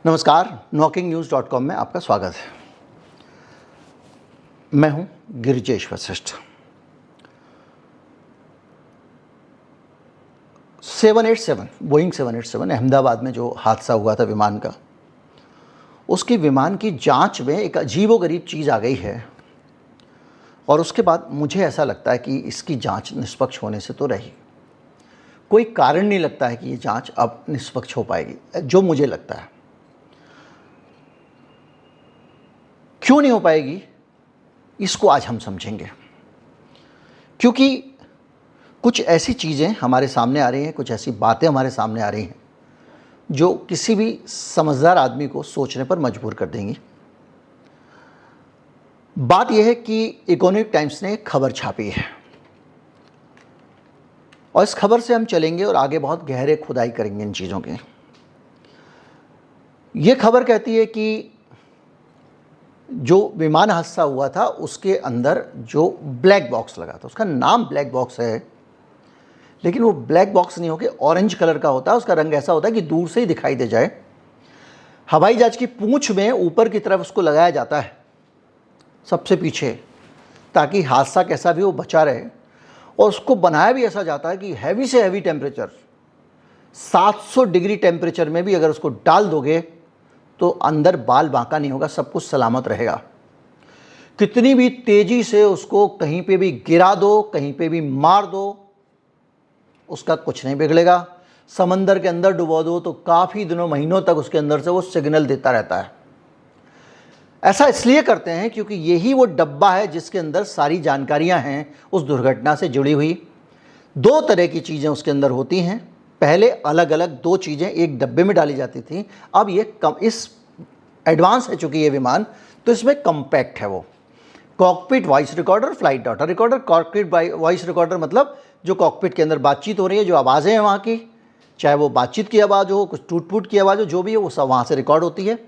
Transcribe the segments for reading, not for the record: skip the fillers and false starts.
नमस्कार, knocking-news.com में आपका स्वागत है। मैं हूं गिरिजेश वशिष्ठ। 787 बोइंग 787 अहमदाबाद में जो हादसा हुआ था विमान का, उसकी विमान की जांच में एक अजीबोगरीब चीज़ आ गई है और उसके बाद मुझे ऐसा लगता है कि इसकी जांच निष्पक्ष होने से तो रही। कोई कारण नहीं लगता है कि ये जांच अब निष्पक्ष हो पाएगी, जो मुझे लगता है। क्यों नहीं हो पाएगी, इसको आज हम समझेंगे। क्योंकि कुछ ऐसी चीज़ें हमारे सामने आ रही हैं, कुछ ऐसी बातें हमारे सामने आ रही हैं जो किसी भी समझदार आदमी को सोचने पर मजबूर कर देंगी। बात यह है कि इकोनॉमिक टाइम्स ने एक खबर छापी है और इस खबर से हम चलेंगे और आगे बहुत गहरे खुदाई करेंगे इन चीज़ों की। ये खबर कहती है कि जो विमान हादसा हुआ था उसके अंदर जो ब्लैक बॉक्स लगा था, उसका नाम ब्लैक बॉक्स है, लेकिन वो ब्लैक बॉक्स नहीं होकर ऑरेंज कलर का होता है। उसका रंग ऐसा होता है कि दूर से ही दिखाई दे जाए। हवाई जहाज की पूंछ में ऊपर की तरफ उसको लगाया जाता है, सबसे पीछे, ताकि हादसा कैसा भी वो बचा रहे। और उसको बनाया भी ऐसा जाता है कि हैवी से हैवी टेम्परेचर, 700 डिग्री टेम्परेचर में भी अगर उसको डाल दोगे तो अंदर बाल बांका नहीं होगा, सब कुछ सलामत रहेगा। कितनी भी तेजी से उसको कहीं पे भी गिरा दो, कहीं पे भी मार दो, उसका कुछ नहीं बिगड़ेगा। समंदर के अंदर डुबो दो तो काफ़ी दिनों महीनों तक उसके अंदर से वो सिग्नल देता रहता है। ऐसा इसलिए करते हैं क्योंकि यही वो डब्बा है जिसके अंदर सारी जानकारियां हैं उस दुर्घटना से जुड़ी हुई। दो तरह की चीज़ें उसके अंदर होती हैं। पहले अलग अलग दो चीज़ें एक डब्बे में डाली जाती थी, अब ये इस एडवांस है चूँकि ये विमान, तो इसमें कम्पैक्ट है। वो cockpit voice recorder, flight data recorder. Cockpit voice recorder मतलब जो कॉकपिट के अंदर बातचीत हो रही है, जो आवाज़ें हैं वहाँ की, चाहे वो बातचीत की आवाज़ हो, कुछ टूट फूट की आवाज़ हो, जो भी है वो सब वहाँ से रिकॉर्ड होती है।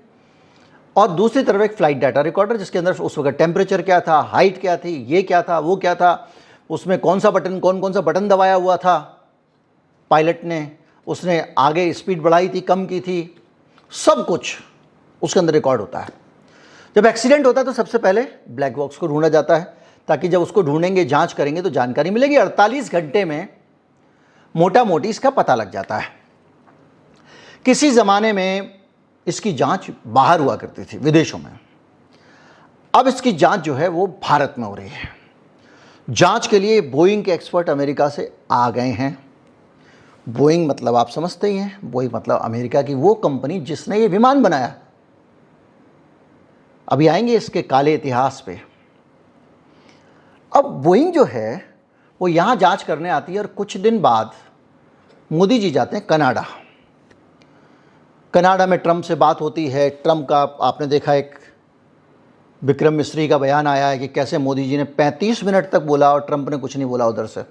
और दूसरी तरफ एक फ्लाइट डाटा रिकॉर्डर जिसके अंदर उस वक्त टेम्परेचर क्या था, हाइट क्या थी, ये क्या था, वो क्या था, उसमें कौन सा बटन दबाया हुआ था पायलट ने, उसने आगे स्पीड बढ़ाई थी, कम की थी, सब कुछ उसके अंदर रिकॉर्ड होता है। जब एक्सीडेंट होता है तो सबसे पहले ब्लैक बॉक्स को ढूंढा जाता है, ताकि जब उसको ढूंढेंगे, जांच करेंगे तो जानकारी मिलेगी। 48 घंटे में मोटा मोटी इसका पता लग जाता है। किसी ज़माने में इसकी जांच बाहर हुआ करती थी, विदेशों में। अब इसकी जांच जो है वो भारत में हो रही है। जांच के लिए बोइंग के एक्सपर्ट अमेरिका से आ गए हैं। बोइंग मतलब आप समझते ही हैं, बोइंग मतलब अमेरिका की वो कंपनी जिसने ये विमान बनाया। अभी आएंगे इसके काले इतिहास पे। अब बोइंग जो है वो यहाँ जांच करने आती है और कुछ दिन बाद मोदी जी जाते हैं कनाडा। कनाडा में ट्रंप से बात होती है। ट्रंप का आपने देखा, एक विक्रम मिस्री का बयान आया है कि कैसे मोदी जी ने 35 मिनट तक बोला और ट्रंप ने कुछ नहीं बोला उधर से,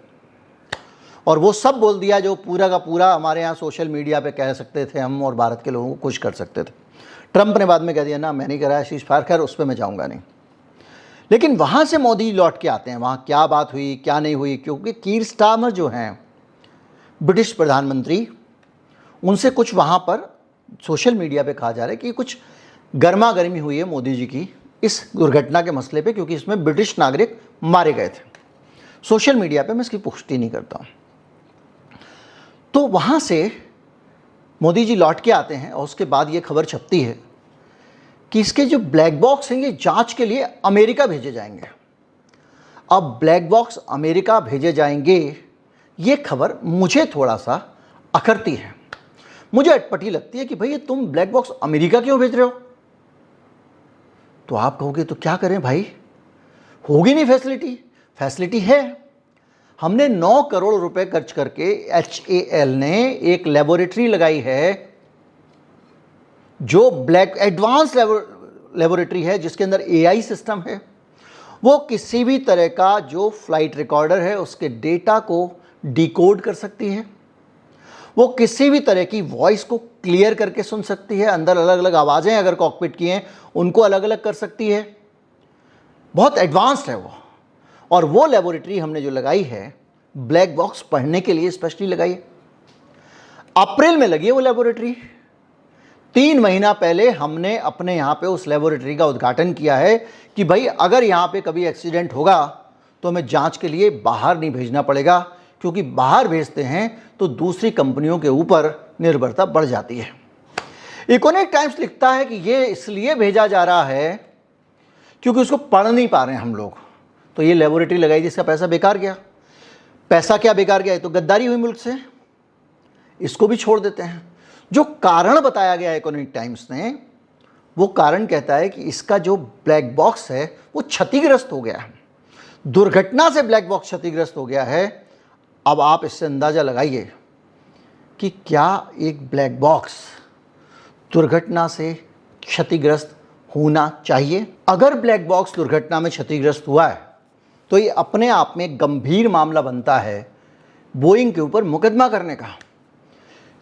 और वो सब बोल दिया जो पूरा का पूरा हमारे यहाँ सोशल मीडिया पे कह सकते थे हम और भारत के लोगों को खुश कर सकते थे। ट्रंप ने बाद में कह दिया ना, मैं नहीं कराया सीज फायर, खैर उस पर मैं जाऊँगा नहीं। लेकिन वहाँ से मोदी लौट के आते हैं, वहाँ क्या बात हुई क्या नहीं हुई, क्योंकि कीर स्टारमर जो हैं ब्रिटिश प्रधानमंत्री, उनसे कुछ वहाँ पर सोशल मीडिया पे कहा जा रहा है कि कुछ गर्मा गर्मी हुई है मोदी जी की इस दुर्घटना के मसले पे, क्योंकि इसमें ब्रिटिश नागरिक मारे गए थे। सोशल मीडिया पे मैं इसकी पुष्टि नहीं करता हूँ। तो वहाँ से मोदी जी लौट के आते हैं और उसके बाद ये खबर छपती है कि इसके जो ब्लैक बॉक्स हैं ये जांच के लिए अमेरिका भेजे जाएंगे। अब ब्लैक बॉक्स अमेरिका भेजे जाएंगे, ये खबर मुझे थोड़ा सा अखरती है, मुझे अटपटी लगती है कि भाई तुम ब्लैक बॉक्स अमेरिका क्यों भेज रहे हो। तो आप कहोगे तो क्या करें भाई, होगी नहीं फैसिलिटी है। हमने 9 करोड़ रुपए खर्च करके HAL ने एक लेबोरेटरी लगाई है जो एडवांस लेबोरेटरी है, जिसके अंदर AI सिस्टम है। वो किसी भी तरह का जो फ्लाइट रिकॉर्डर है उसके डेटा को डिकोड कर सकती है। वो किसी भी तरह की वॉइस को क्लियर करके सुन सकती है। अंदर अलग अलग आवाज़ें अगर कॉकपिट की हैं उनको अलग अलग कर सकती है। बहुत एडवांस्ड है वो। और वो लेबोरेटरी हमने जो लगाई है ब्लैक बॉक्स पढ़ने के लिए स्पेशली लगाई है। अप्रैल में लगी है वो लेबोरेटरी। 3 महीना पहले हमने अपने यहाँ पे उस लेबोरेटरी का उद्घाटन किया है कि भाई अगर यहाँ पे कभी एक्सीडेंट होगा तो हमें जांच के लिए बाहर नहीं भेजना पड़ेगा, क्योंकि बाहर भेजते हैं तो दूसरी कंपनियों के ऊपर निर्भरता बढ़ जाती है। इकोनॉमिक टाइम्स लिखता है कि ये इसलिए भेजा जा रहा है क्योंकि उसको पढ़ नहीं पा रहे हैं हम लोग, तो ये लेबोरेटरी लगाई जिसका पैसा बेकार गया। पैसा क्या बेकार गया है? तो गद्दारी हुई मुल्क से, इसको भी छोड़ देते हैं। जो कारण बताया गया है इकोनॉमिक टाइम्स ने, वो कारण कहता है कि इसका जो ब्लैक बॉक्स है वो क्षतिग्रस्त हो गया है, दुर्घटना से ब्लैक बॉक्स क्षतिग्रस्त हो गया है। अब आप इससे अंदाज़ा लगाइए कि क्या एक ब्लैक बॉक्स दुर्घटना से क्षतिग्रस्त होना चाहिए? अगर ब्लैक बॉक्स दुर्घटना में क्षतिग्रस्त हुआ है तो ये अपने आप में गंभीर मामला बनता है बोइंग के ऊपर मुकदमा करने का,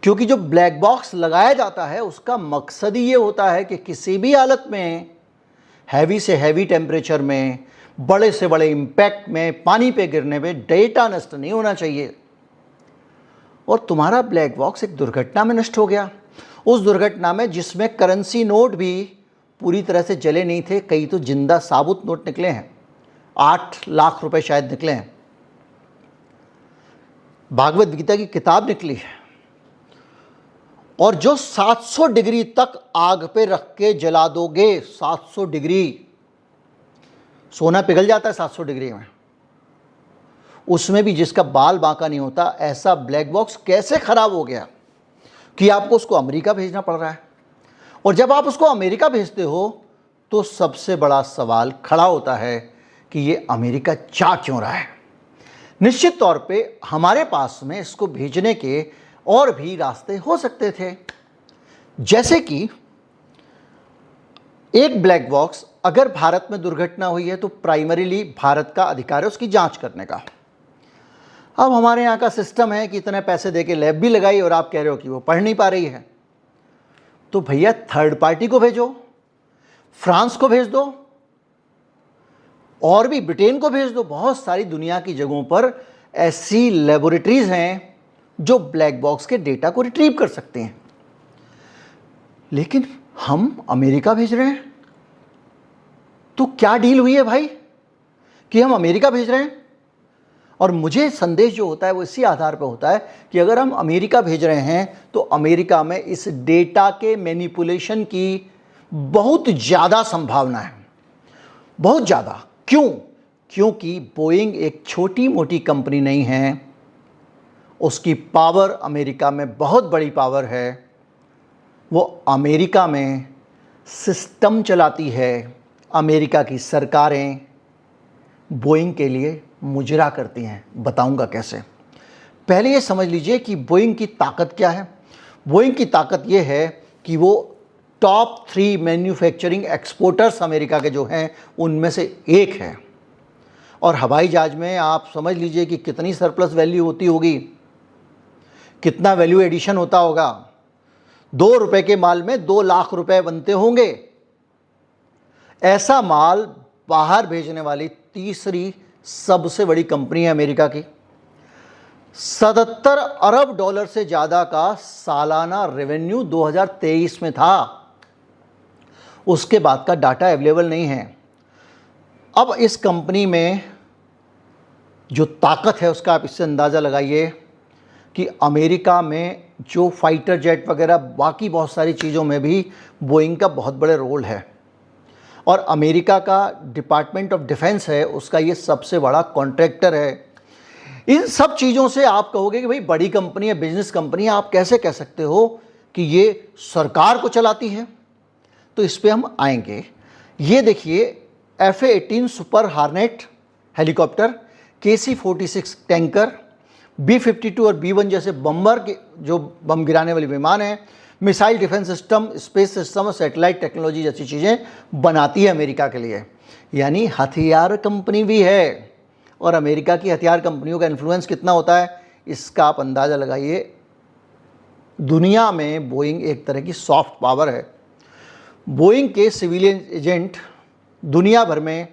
क्योंकि जो ब्लैक बॉक्स लगाया जाता है उसका मकसद ही ये होता है कि किसी भी हालत में हैवी से हैवी टेम्परेचर में, बड़े से बड़े इम्पैक्ट में, पानी पे गिरने पे डेटा नष्ट नहीं होना चाहिए। और तुम्हारा ब्लैक बॉक्स एक दुर्घटना में नष्ट हो गया। उस दुर्घटना में जिसमें करेंसी नोट भी पूरी तरह से जले नहीं थे, कई तो जिंदा साबुत नोट निकले हैं, 8 लाख रुपए शायद निकले हैं, भागवत गीता की किताब निकली है, और जो 700 डिग्री तक आग पे रख के जला दोगे, 700 डिग्री, सोना पिघल जाता है 700 डिग्री में, उसमें भी जिसका बाल बांका नहीं होता, ऐसा ब्लैक बॉक्स कैसे खराब हो गया कि आपको उसको अमेरिका भेजना पड़ रहा है? और जब आप उसको अमेरिका भेजते हो तो सबसे बड़ा सवाल खड़ा होता है कि ये अमेरिका चाह क्यों रहा है। निश्चित तौर पे हमारे पास में इसको भेजने के और भी रास्ते हो सकते थे, जैसे कि एक ब्लैक बॉक्स अगर भारत में दुर्घटना हुई है तो प्राइमरीली भारत का अधिकार है उसकी जांच करने का। अब हमारे यहाँ का सिस्टम है कि इतने पैसे देके लैब भी लगाई और आप कह रहे हो कि वो पढ़ नहीं पा रही है, तो भैया थर्ड पार्टी को भेजो, फ्रांस को भेज दो, और भी ब्रिटेन को भेज दो। बहुत सारी दुनिया की जगहों पर ऐसी लेबोरेटरीज हैं जो ब्लैक बॉक्स के डेटा को रिट्रीव कर सकते हैं, लेकिन हम अमेरिका भेज रहे हैं। तो क्या डील हुई है भाई कि हम अमेरिका भेज रहे हैं? और मुझे संदेश जो होता है वो इसी आधार पर होता है कि अगर हम अमेरिका भेज रहे हैं तो अमेरिका में इस डेटा के मैनिपुलेशन की बहुत ज़्यादा संभावना है, बहुत ज़्यादा। क्यों? क्योंकि बोइंग एक छोटी मोटी कंपनी नहीं है, उसकी पावर अमेरिका में बहुत बड़ी पावर है। वो अमेरिका में सिस्टम चलाती है, अमेरिका की सरकारें बोइंग के लिए मुजरा करती हैं। बताऊंगा कैसे। पहले ये समझ लीजिए कि बोइंग की ताकत क्या है। बोइंग की ताकत ये है कि वो टॉप 3 मैन्युफैक्चरिंग एक्सपोर्टर्स अमेरिका के जो हैं उनमें से एक है। और हवाई जहाज में आप समझ लीजिए कि कितनी सरप्लस वैल्यू होती होगी, कितना वैल्यू एडिशन होता होगा। 2 रुपए के माल में 2 लाख रुपए बनते होंगे। ऐसा माल बाहर भेजने वाली तीसरी सबसे बड़ी कंपनी है अमेरिका की। 77 अरब डॉलर से ज़्यादा का सालाना रेवेन्यू 2023 में था। उसके बाद का डाटा अवेलेबल नहीं है। अब इस कंपनी में जो ताकत है उसका आप इससे अंदाज़ा लगाइए कि अमेरिका में जो फाइटर जेट वगैरह बाकी बहुत सारी चीज़ों में भी बोइंग का बहुत बड़े रोल है। और अमेरिका का डिपार्टमेंट ऑफ डिफेंस है, उसका ये सबसे बड़ा कॉन्ट्रैक्टर है। इन सब चीज़ों से आप कहोगे कि भाई बड़ी कंपनी है, बिजनेस कंपनी है, आप कैसे कह सकते हो कि ये सरकार को चलाती है? तो इस पे हम आएंगे। ये देखिए F-18 super हार्नेट helicopter, KC-46 tanker, B-52 और B-1 जैसे बम्बर के जो बम गिराने वाले विमान हैं, missile defence system, space system और सैटेलाइट टेक्नोलॉजी जैसी चीज़ें बनाती है अमेरिका के लिए। यानी हथियार कंपनी भी है। और अमेरिका की हथियार कंपनियों का इन्फ्लुएंस कितना होता है इसका आप अंदाज़ा लगाइए। दुनिया में बोइंग एक तरह की सॉफ्ट पावर है। बोइंग के सिविलियन एजेंट दुनिया भर में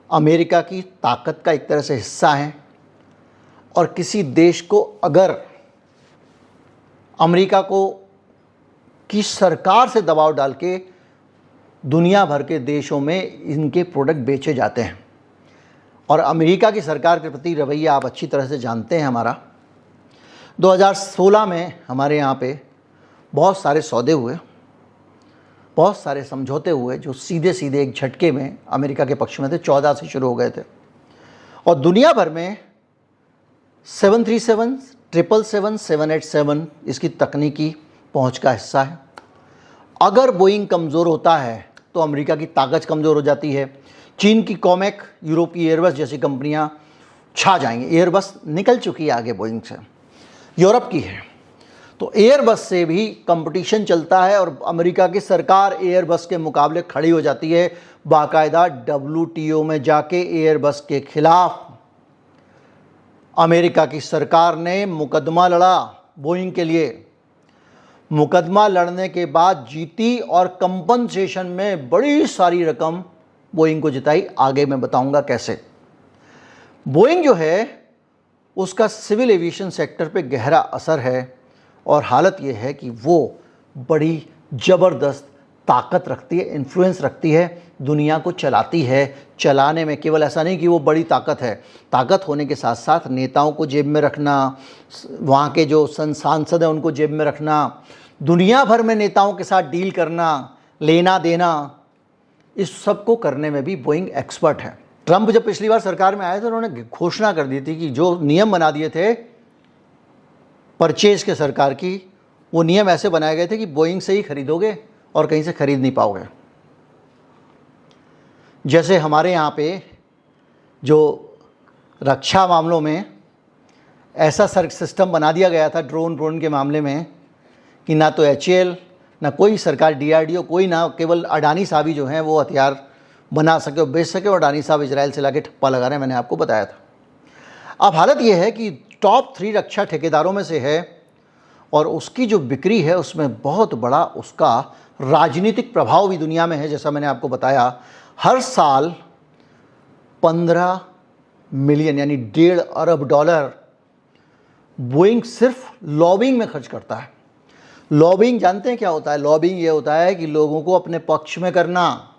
अमेरिका की ताकत का एक तरह से हिस्सा हैं। और किसी देश को अगर अमेरिका कि सरकार से दबाव डाल के दुनिया भर के देशों में इनके प्रोडक्ट बेचे जाते हैं। और अमेरिका की सरकार के प्रति रवैया आप अच्छी तरह से जानते हैं हमारा। 2016 में हमारे यहाँ पे बहुत सारे सौदे हुए, बहुत सारे समझौते हुए जो सीधे सीधे एक झटके में अमेरिका के पक्ष में थे। 14 से शुरू हो गए थे और दुनिया भर में 737, 777, 787 इसकी तकनीकी पहुंच का हिस्सा है। अगर बोइंग कमज़ोर होता है तो अमेरिका की ताकत कमज़ोर हो जाती है। चीन की कॉमेक, यूरोप की एयरबस जैसी कंपनियां छा जाएंगी। एयरबस निकल चुकी है आगे बोइंग से, यूरोप की है, तो एयरबस से भी कंपटीशन चलता है और अमेरिका की सरकार एयरबस के मुकाबले खड़ी हो जाती है। बाकायदा WTO में जाके एयरबस के खिलाफ अमेरिका की सरकार ने मुकदमा लड़ा बोइंग के लिए। मुकदमा लड़ने के बाद जीती और कंपनसेशन में बड़ी सारी रकम बोइंग को जिताई। आगे मैं बताऊंगा कैसे। बोइंग जो है उसका सिविल एविएशन सेक्टर पे गहरा असर है और हालत ये है कि वो बड़ी ज़बरदस्त ताकत रखती है, इन्फ्लुएंस रखती है, दुनिया को चलाती है। चलाने में केवल ऐसा नहीं कि वो बड़ी ताकत है, ताकत होने के साथ साथ नेताओं को जेब में रखना, वहाँ के जो सांसद हैं उनको जेब में रखना, दुनिया भर में नेताओं के साथ डील करना, लेना देना, इस सब को करने में भी बोइंग एक्सपर्ट है। ट्रंप जब पिछली बार सरकार में आए थे उन्होंने घोषणा कर दी थी कि जो नियम बना दिए थे परचेज के सरकार की, वो नियम ऐसे बनाए गए थे कि बोइंग से ही खरीदोगे और कहीं से खरीद नहीं पाओगे। जैसे हमारे यहाँ पे जो रक्षा मामलों में ऐसा सिस्टम बना दिया गया था ड्रोन के मामले में कि ना तो HAL, ना कोई सरकार DRDO, कोई ना, केवल अडानी साहब ही जो हैं वो हथियार बना सके और बेच सके। और अडानी साहब इजराइल से लाके ठप्पा लगा रहे हैं, मैंने आपको बताया था। अब हालत ये है कि टॉप 3 रक्षा ठेकेदारों में से है और उसकी जो बिक्री है उसमें बहुत बड़ा उसका राजनीतिक प्रभाव भी दुनिया में है। जैसा मैंने आपको बताया, हर साल 15 मिलियन यानी $1.5 अरब बोइंग सिर्फ लॉबिंग में खर्च करता है। लॉबिंग जानते हैं क्या होता है? लॉबिंग ये होता है कि लोगों को अपने पक्ष में करना,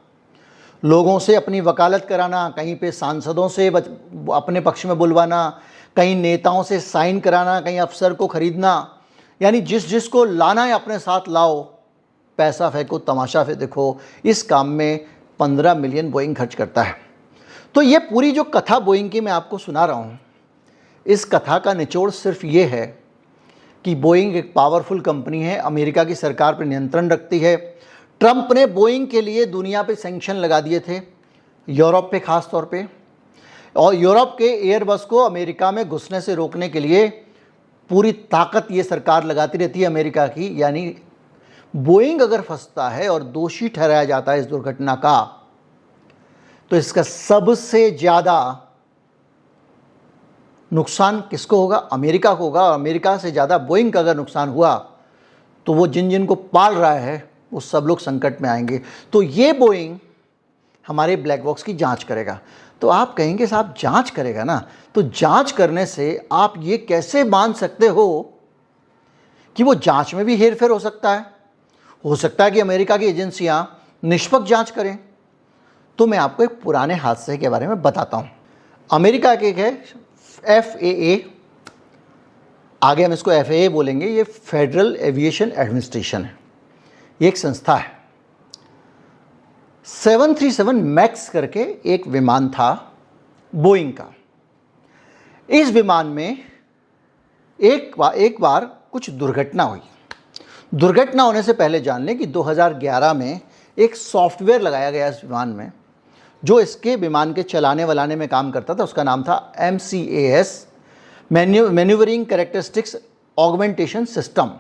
लोगों से अपनी वकालत कराना, कहीं पे सांसदों से अपने पक्ष में बुलवाना, कहीं नेताओं से साइन कराना, कहीं अफसर को खरीदना, यानी जिस को लाना है अपने साथ लाओ, पैसा फेंको, तमाशा फिर देखो। इस काम में 15 मिलियन बोइंग खर्च करता है। तो ये पूरी जो कथा बोइंग की मैं आपको सुना रहा हूँ, इस कथा का निचोड़ सिर्फ ये है कि बोइंग एक पावरफुल कंपनी है, अमेरिका की सरकार पर नियंत्रण रखती है। ट्रंप ने बोइंग के लिए दुनिया पे सैंक्शन लगा दिए थे, यूरोप पे ख़ास तौर पे, और यूरोप के एयरबस को अमेरिका में घुसने से रोकने के लिए पूरी ताकत ये सरकार लगाती रहती है अमेरिका की। यानी बोइंग अगर फंसता है और दोषी ठहराया जाता है इस दुर्घटना का, तो इसका सबसे ज़्यादा नुकसान किसको होगा? अमेरिका को होगा। और अमेरिका से ज़्यादा बोइंग का अगर नुकसान हुआ तो वो जिन को पाल रहा है वो सब लोग संकट में आएंगे। तो ये बोइंग हमारे ब्लैक बॉक्स की जांच करेगा। तो आप कहेंगे साहब जांच करेगा ना, तो जांच करने से आप ये कैसे मान सकते हो कि वो जांच में भी हेरफेर हो सकता है कि अमेरिका की एजेंसियां निष्पक्ष जांच करें। तो मैं आपको एक पुराने हादसे के बारे में बताता हूं। अमेरिका के एक है FAA, आगे हम इसको FAA बोलेंगे, ये फेडरल एविएशन एडमिनिस्ट्रेशन है, ये एक संस्था है। 737 मैक्स करके एक विमान था बोइंग का। इस विमान में एक बार कुछ दुर्घटना हुई। दुर्घटना होने से पहले जान लें कि 2011 में एक सॉफ्टवेयर लगाया गया इस विमान में, जो इसके विमान के चलाने वलाने में काम करता था। उसका नाम था MCAS, manoeuvring characteristics augmentation system,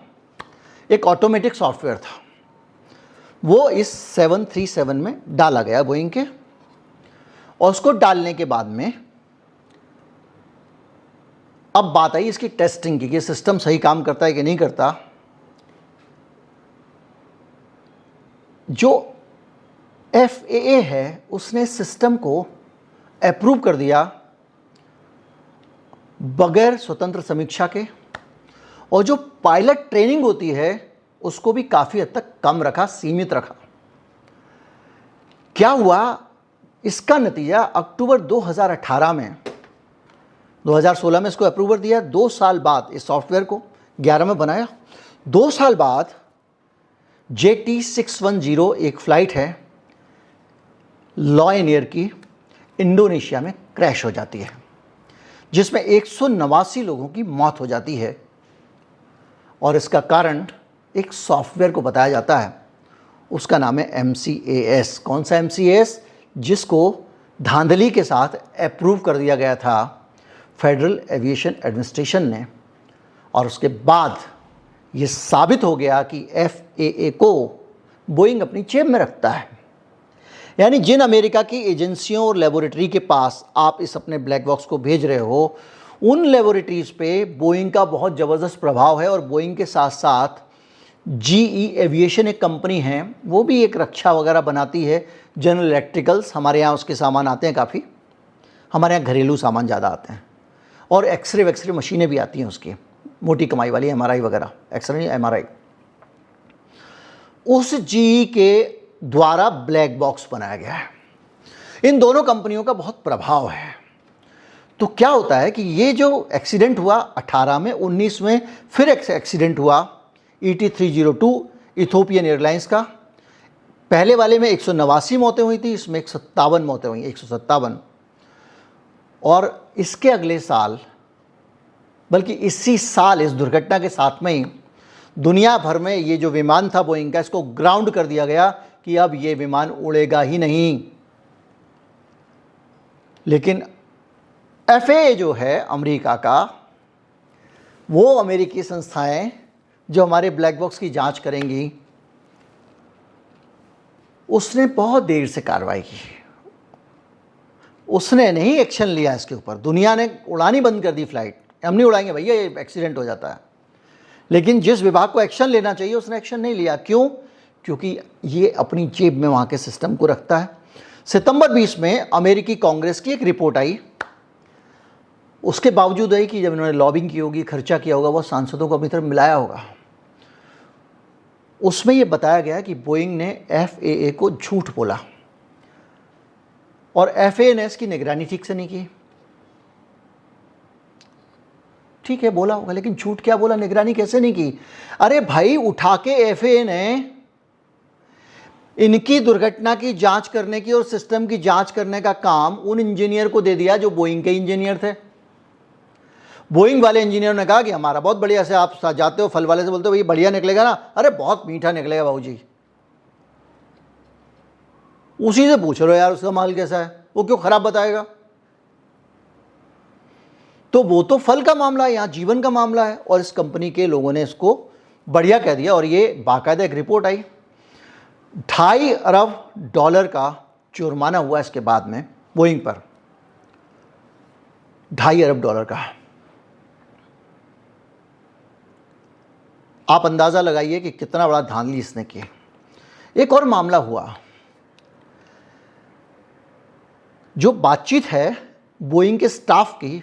एक ऑटोमेटिक सॉफ्टवेयर था। वो इस 737 में डाला गया बोइंग के, और उसको डालने के बाद में अब बात आई इसकी टेस्टिंग की कि सिस्टम सही काम करता है कि नहीं करता। जो FAA है उसने सिस्टम को अप्रूव कर दिया बगैर स्वतंत्र समीक्षा के, और जो पायलट ट्रेनिंग होती है उसको भी काफ़ी हद तक कम रखा, सीमित रखा। क्या हुआ, इसका नतीजा अक्टूबर 2018 में, 2016 में इसको अप्रूवल दिया, 2 साल बाद इस सॉफ्टवेयर को 11 में बनाया, 2 साल बाद JT610 एक फ़्लाइट है लॉयन एयर की, इंडोनेशिया में क्रैश हो जाती है, जिसमें 189 लोगों की मौत हो जाती है। और इसका कारण एक सॉफ्टवेयर को बताया जाता है, उसका नाम है MCAS। कौन सा MCAS? जिसको धांधली के साथ अप्रूव कर दिया गया था फेडरल एविएशन एडमिनिस्ट्रेशन ने, और उसके बाद ये साबित हो गया कि FAA को बोइंग अपनी जेब में रखता है। यानी जिन अमेरिका की एजेंसियों और लेबोरेटरी के पास आप इस अपने ब्लैक बॉक्स को भेज रहे हो, उन लेबोरेटरीज़ पे बोइंग का बहुत ज़बरदस्त प्रभाव है। और बोइंग के साथ साथ GE एविएशन एक कंपनी है, वो भी एक रक्षा वगैरह बनाती है, जनरल इलेक्ट्रिकल्स, हमारे यहाँ उसके सामान आते हैं काफ़ी, हमारे यहाँ घरेलू सामान ज़्यादा आते हैं, और एक्सरे वैक्सरे मशीनें भी आती हैं उसकी, मोटी कमाई वाली MRI वगैरह, एक्सरे MRI। उस GE के द्वारा ब्लैक बॉक्स बनाया गया है। इन दोनों कंपनियों का बहुत प्रभाव है। तो क्या होता है कि ये जो एक्सीडेंट हुआ 18 में, 19 में फिर एक एक्सीडेंट हुआ ET302 इथोपियन एयरलाइंस का। पहले वाले में 189 मौतें हुई थी, इसमें 157 मौतें हुई, 157। और इसके अगले साल, बल्कि इसी साल इस दुर्घटना के साथ में ही दुनिया भर में ये जो विमान था बोइंग का, इसको ग्राउंड कर दिया गया कि अब ये विमान उड़ेगा ही नहीं। लेकिन FAA जो है अमेरिका का, वो अमेरिकी संस्थाएं जो हमारे ब्लैक बॉक्स की जांच करेंगी, उसने बहुत देर से कार्रवाई की, उसने नहीं एक्शन लिया इसके ऊपर। दुनिया ने उड़ानी बंद कर दी फ्लाइट, हम नहीं उड़ाएंगे भैया, ये एक्सीडेंट हो जाता है। लेकिन जिस विभाग को एक्शन लेना चाहिए उसने एक्शन नहीं लिया। क्यों? क्योंकि ये अपनी जेब में वहाँ के सिस्टम को रखता है। सितंबर 20 में अमेरिकी कांग्रेस की एक रिपोर्ट आई, उसके बावजूद है कि जब इन्होंने लॉबिंग की होगी, खर्चा किया होगा, वो सांसदों को अपनी तरफ मिलाया होगा, उसमें ये बताया गया कि बोइंग ने FAA को झूठ बोला और FAA ने इसकी निगरानी ठीक से नहीं की। ठीक है, बोला होगा, लेकिन झूठ क्या बोला, निगरानी कैसे नहीं की? अरे भाई, उठा के FAA ने इनकी दुर्घटना की जांच करने की और सिस्टम की जांच करने का काम उन इंजीनियर को दे दिया जो बोइंग के इंजीनियर थे। बोइंग वाले इंजीनियर ने कहा कि हमारा बहुत बढ़िया से, आप जाते हो फल वाले से बोलते हो भैया बढ़िया निकलेगा ना, अरे बहुत मीठा निकलेगा बाबूजी, उसी से पूछ रहे हो यार उसका माल कैसा है, वो क्यों खराब बताएगा? तो वो तो फल का मामला है, यहाँ जीवन का मामला है। और इस कंपनी के लोगों ने इसको बढ़िया कह दिया, और ये बाकायदा एक रिपोर्ट आई। $2.5 अरब का जुर्माना हुआ इसके बाद में बोइंग पर, $2.5 अरब का। आप अंदाज़ा लगाइए कि कितना बड़ा धांधली इसने की। एक और मामला हुआ, जो बातचीत है बोइंग के स्टाफ की,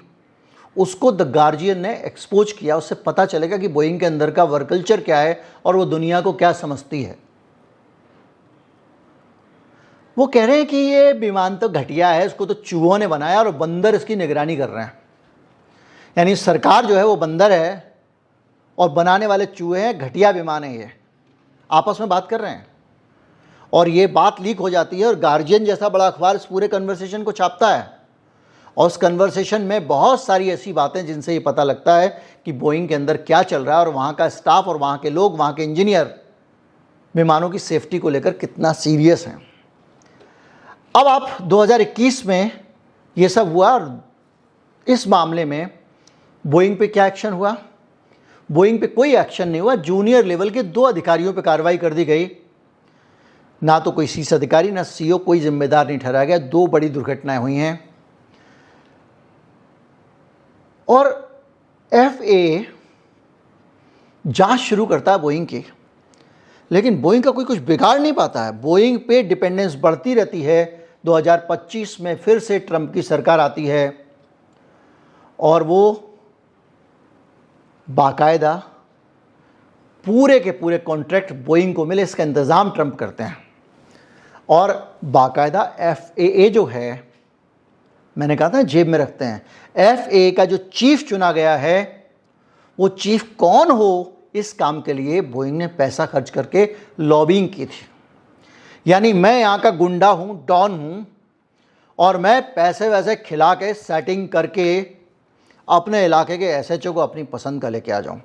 उसको द गार्जियन ने एक्सपोज किया। उससे पता चलेगा कि बोइंग के अंदर का वर्क कल्चर क्या है और वो दुनिया को क्या समझती है। वो कह रहे हैं कि ये विमान तो घटिया है, इसको तो चूहों ने बनाया और बंदर इसकी निगरानी कर रहे हैं। यानी सरकार जो है वो बंदर है और बनाने वाले चूहे हैं, घटिया विमान है। ये आपस में बात कर रहे हैं और ये बात लीक हो जाती है और गार्जियन जैसा बड़ा अखबार इस पूरे कन्वर्सेशन को छापता है। और उस कन्वर्सेशन में बहुत सारी ऐसी बातें जिनसे ये पता लगता है कि बोइंग के अंदर क्या चल रहा है और वहाँ का स्टाफ और वहाँ के लोग, वहाँ के इंजीनियर विमानों की सेफ्टी को लेकर कितना सीरियस हैं। अब आप 2021 में ये सब हुआ और इस मामले में बोइंग पे क्या एक्शन हुआ? बोइंग पे कोई एक्शन नहीं हुआ। जूनियर लेवल के 2 अधिकारियों पे कार्रवाई कर दी गई। ना तो कोई शीर्ष अधिकारी ना CEO कोई जिम्मेदार नहीं ठहराया गया। 2 बड़ी दुर्घटनाएं हुई हैं और FAA जांच शुरू करता है बोइंग की, लेकिन बोइंग का कोई कुछ बिगाड़ नहीं पाता है। बोइंग पे डिपेंडेंस बढ़ती रहती है। 2025 में फिर से ट्रंप की सरकार आती है और वो बाकायदा पूरे के पूरे कॉन्ट्रैक्ट बोइंग को मिले, इसका इंतज़ाम ट्रंप करते हैं। और बाकायदा FAA जो है, मैंने कहा था जेब में रखते हैं, FAA का जो चीफ चुना गया है, वो चीफ कौन हो, इस काम के लिए बोइंग ने पैसा खर्च करके लॉबिंग की थी। यानी मैं यहाँ का गुंडा हूँ, डॉन हूँ, और मैं पैसे वैसे खिला के सेटिंग करके अपने इलाके के SHO को अपनी पसंद का लेके आ जाऊँ।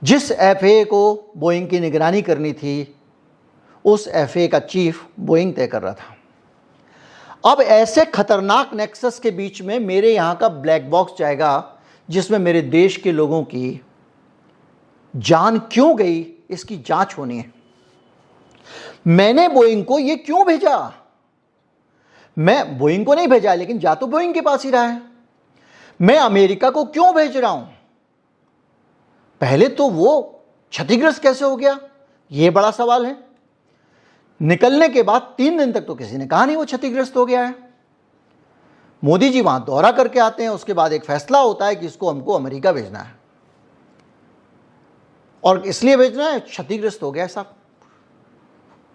जिस FAA को बोइंग की निगरानी करनी थी, उस FAA का चीफ बोइंग तय कर रहा था। अब ऐसे खतरनाक नेक्सस के बीच में मेरे यहाँ का ब्लैक बॉक्स जाएगा, जिसमें मेरे देश के लोगों की जान क्यों गई, इसकी जांच होनी है। मैंने बोइंग को ये क्यों भेजा? मैं बोइंग को नहीं भेजा, लेकिन जा तो बोइंग के पास ही रहा है। मैं अमेरिका को क्यों भेज रहा हूं? पहले तो वो क्षतिग्रस्त कैसे हो गया, यह बड़ा सवाल है। निकलने के बाद 3 दिन तक तो किसी ने कहा नहीं वो क्षतिग्रस्त हो गया है। मोदी जी वहां दौरा करके आते हैं, उसके बाद एक फैसला होता है कि इसको हमको अमेरिका भेजना है, और इसलिए भेजना है, क्षतिग्रस्त हो गया साहब।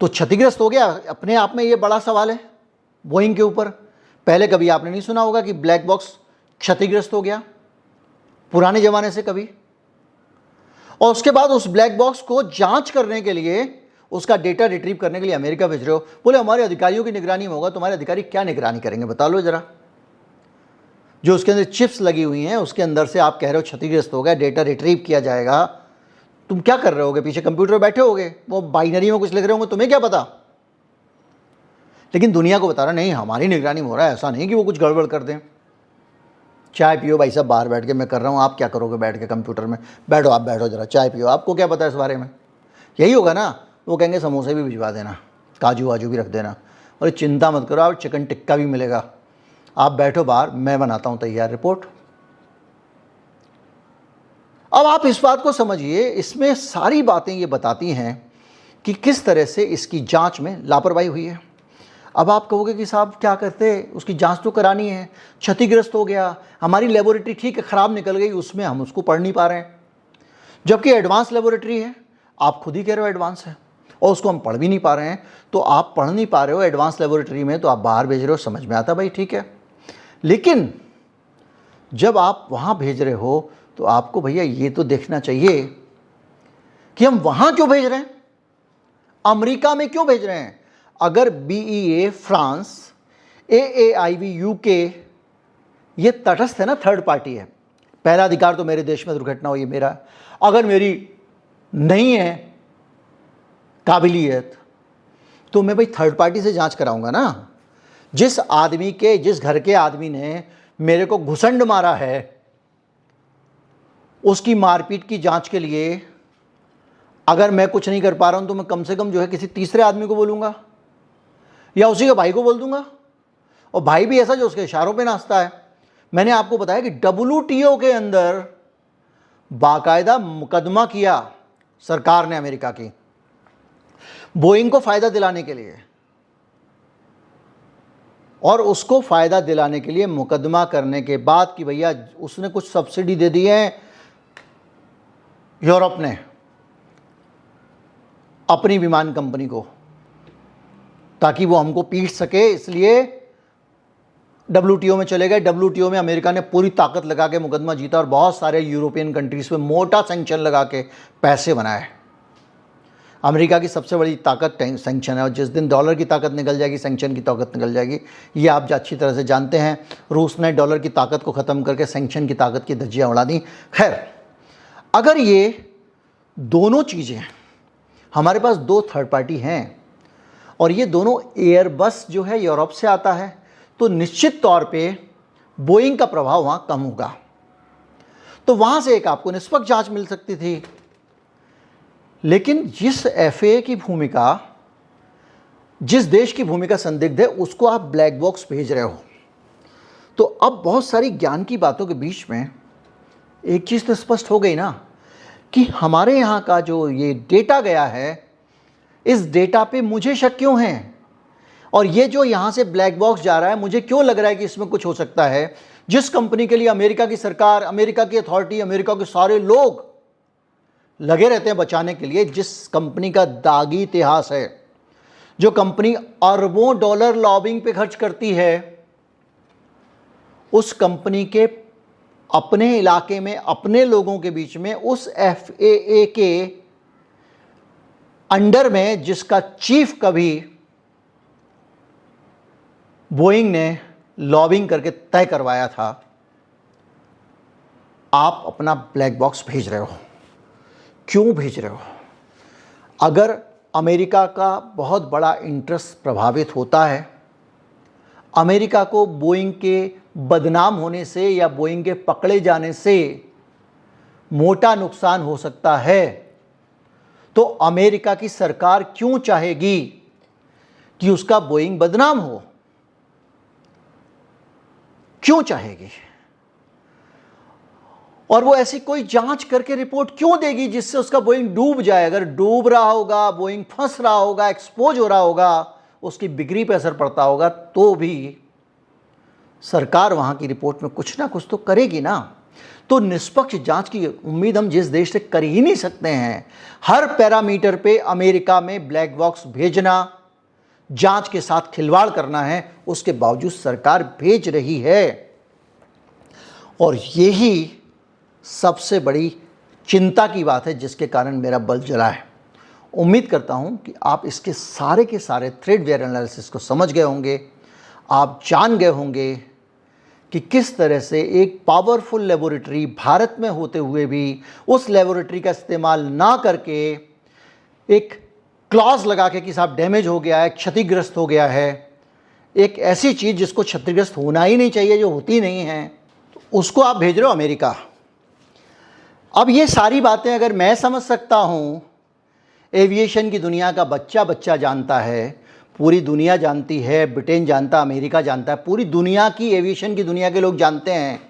तो क्षतिग्रस्त हो गया, अपने आप में ये बड़ा सवाल है बोइंग के ऊपर। पहले कभी आपने नहीं सुना होगा कि ब्लैक बॉक्स क्षतिग्रस्त हो गया, पुराने ज़माने से कभी। और उसके बाद उस ब्लैक बॉक्स को जांच करने के लिए, उसका डेटा रिट्रीव करने के लिए अमेरिका भेज रहे हो। बोले हमारे अधिकारियों की निगरानी में होगा। तुम्हारे अधिकारी क्या निगरानी करेंगे, बता लो ज़रा। जो उसके अंदर चिप्स लगी हुई हैं, उसके अंदर से आप कह रहे हो क्षतिग्रस्त हो गया, डेटा रिट्रीव किया जाएगा, तुम क्या कर रहे होगे? पीछे कंप्यूटर बैठे होगे, वो बाइनरी में कुछ लिख रहे होंगे, तुम्हें क्या पता। लेकिन दुनिया को बता रहा नहीं, हमारी निगरानी में हो रहा है, ऐसा नहीं कि वो कुछ गड़बड़ कर दें। चाय पियो भाई साहब, बाहर बैठ के मैं कर रहा हूँ, आप क्या करोगे बैठ के कंप्यूटर में? बैठो, आप बैठो जरा, चाय पियो, आपको क्या पता है इस बारे में। यही होगा ना, वो कहेंगे समोसे भी भिजवा देना, काजू वाजू भी रख देना, और चिंता मत करो, आप चिकन टिक्का भी मिलेगा, आप बैठो बाहर, मैं बनाता हूँ तैयार रिपोर्ट। अब आप इस बात को समझिए, इसमें सारी बातें ये बताती हैं कि किस तरह से इसकी जांच में लापरवाही हुई है। अब आप कहोगे कि साहब क्या करते, उसकी जांच तो करानी है, क्षतिग्रस्त हो गया, हमारी लेबोरेटरी ठीक है ख़राब निकल गई, उसमें हम उसको पढ़ नहीं पा रहे हैं, जबकि एडवांस लेबोरेटरी है, आप खुद ही कह रहे हो एडवांस है, और उसको हम पढ़ भी नहीं पा रहे हैं। तो आप पढ़ नहीं पा रहे हो एडवांस लेबोरेटरी में, तो आप बाहर भेज रहे हो, समझ में आता भाई, ठीक है। लेकिन जब आप वहाँ भेज रहे हो, तो आपको भैया ये तो देखना चाहिए कि हम वहाँ क्यों भेज रहे हैं, अमेरिका में क्यों भेज रहे हैं। अगर BEA फ्रांस, AAIB UK ये तटस्थ है ना, थर्ड पार्टी है, पहला अधिकार तो मेरे देश में दुर्घटना हुई मेरा, अगर मेरी नहीं है काबिलियत, तो मैं भाई थर्ड पार्टी से जांच कराऊंगा ना। जिस आदमी के, जिस घर के आदमी ने मेरे को घुसंड मारा है, उसकी मारपीट की जांच के लिए अगर मैं कुछ नहीं कर पा रहा हूं, तो मैं कम से कम जो है किसी तीसरे आदमी को बोलूंगा, या उसी के भाई को बोल दूंगा, और भाई भी ऐसा जो उसके इशारों पे नाचता है। मैंने आपको बताया कि WTO के अंदर बाकायदा मुकदमा किया सरकार ने अमेरिका की, बोइंग को फायदा दिलाने के लिए, और उसको फायदा दिलाने के लिए मुकदमा करने के बाद कि भैया उसने कुछ सब्सिडी दे दी है यूरोप ने अपनी विमान कंपनी को, ताकि वो हमको पीट सके, इसलिए WTO में चले गए। WTO में अमेरिका ने पूरी ताकत लगा के मुकदमा जीता, और बहुत सारे यूरोपियन कंट्रीज पे मोटा सैंक्शन लगा के पैसे बनाए। अमेरिका की सबसे बड़ी ताकत सैंक्शन है, और जिस दिन डॉलर की ताकत निकल जाएगी, सैंक्शन की ताकत निकल जाएगी। ये आप अच्छी तरह से जानते हैं। रूस ने डॉलर की ताकत को ख़त्म करके सैंक्शन की ताकत की धज्जियाँ उड़ा दी। खैर, अगर ये दोनों चीज़ें, हमारे पास 2 थर्ड पार्टी हैं, और ये दोनों एयरबस जो है यूरोप से आता है, तो निश्चित तौर पे बोइंग का प्रभाव वहाँ कम होगा। तो वहाँ से एक आपको निष्पक्ष जांच मिल सकती थी। लेकिन जिस FAA की भूमिका, जिस देश की भूमिका संदिग्ध है, उसको आप ब्लैक बॉक्स भेज रहे हो। तो अब बहुत सारी ज्ञान की बातों के बीच में एक चीज़ तो स्पष्ट हो गई ना, कि हमारे यहाँ का जो ये डेटा गया है, इस डेटा पे मुझे शक क्यों है, और ये जो यहाँ से ब्लैक बॉक्स जा रहा है, मुझे क्यों लग रहा है कि इसमें कुछ हो सकता है। जिस कंपनी के लिए अमेरिका की सरकार, अमेरिका की अथॉरिटी, अमेरिका के सारे लोग लगे रहते हैं बचाने के लिए, जिस कंपनी का दागी इतिहास है, जो कंपनी अरबों डॉलर लॉबिंग पे खर्च करती है, उस कंपनी के अपने इलाके में अपने लोगों के बीच में उस FAA के अंडर में जिसका चीफ कभी बोइंग ने लॉबिंग करके तय करवाया था, आप अपना ब्लैक बॉक्स भेज रहे हो। क्यों भेज रहे हो? अगर अमेरिका का बहुत बड़ा इंटरेस्ट प्रभावित होता है, अमेरिका को बोइंग के बदनाम होने से या बोइंग के पकड़े जाने से मोटा नुकसान हो सकता है, तो अमेरिका की सरकार क्यों चाहेगी कि उसका बोइंग बदनाम हो? क्यों चाहेगी? और वो ऐसी कोई जांच करके रिपोर्ट क्यों देगी जिससे उसका बोइंग डूब जाए? अगर डूब रहा होगा, बोइंग फंस रहा होगा, एक्सपोज हो रहा होगा, उसकी बिक्री पर असर पड़ता होगा, तो भी सरकार वहां की रिपोर्ट में कुछ ना कुछ तो करेगी ना। तो निष्पक्ष जांच की उम्मीद हम जिस देश से कर ही नहीं सकते हैं। हर पैरामीटर पे अमेरिका में ब्लैक बॉक्स भेजना, जांच के साथ खिलवाड़ करना है, उसके बावजूद सरकार भेज रही है। और यही सबसे बड़ी चिंता की बात है जिसके कारण मेरा बल जला है। उम्मीद करता हूं कि आप इसके सारे के सारे थ्रेडवेयर एनालिसिस को समझ गए होंगे। आप जान गए होंगे कि किस तरह से एक पावरफुल लेबोरेटरी भारत में होते हुए भी उस लेबोरेटरी का इस्तेमाल ना करके एक क्लॉज लगा के कि साहब डैमेज हो गया है, क्षतिग्रस्त हो गया है, एक ऐसी चीज़ जिसको क्षतिग्रस्त होना ही नहीं चाहिए, जो होती नहीं है, तो उसको आप भेज रहे हो अमेरिका। अब ये सारी बातें अगर मैं समझ सकता हूँ, एविएशन की दुनिया का बच्चा बच्चा जानता है, पूरी दुनिया जानती है, ब्रिटेन जानता, अमेरिका जानता है, पूरी दुनिया की एविएशन की दुनिया के लोग जानते हैं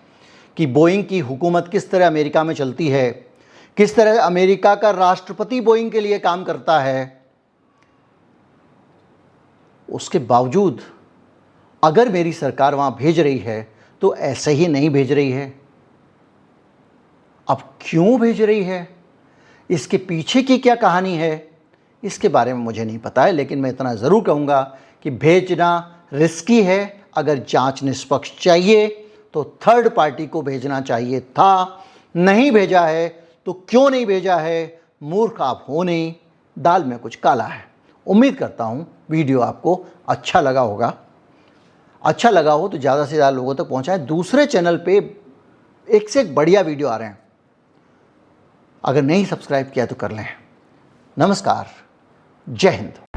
कि बोइंग की हुकूमत किस तरह अमेरिका में चलती है, किस तरह अमेरिका का राष्ट्रपति बोइंग के लिए काम करता है। उसके बावजूद अगर मेरी सरकार वहाँ भेज रही है तो ऐसे ही नहीं भेज रही है। अब क्यों भेज रही है, इसके पीछे की क्या कहानी है, इसके बारे में मुझे नहीं पता है, लेकिन मैं इतना ज़रूर कहूँगा कि भेजना रिस्की है। अगर जांच निष्पक्ष चाहिए तो थर्ड पार्टी को भेजना चाहिए था, नहीं भेजा है तो क्यों नहीं भेजा है? मूर्ख आप हो नहीं, दाल में कुछ काला है। उम्मीद करता हूँ वीडियो आपको अच्छा लगा होगा। अच्छा लगा हो तो ज़्यादा से ज़्यादा लोगों तक पहुँचाएं। दूसरे चैनल पे एक से एक बढ़िया वीडियो आ रहे हैं, अगर नहीं सब्सक्राइब किया तो कर लें। नमस्कार, जय हिंद।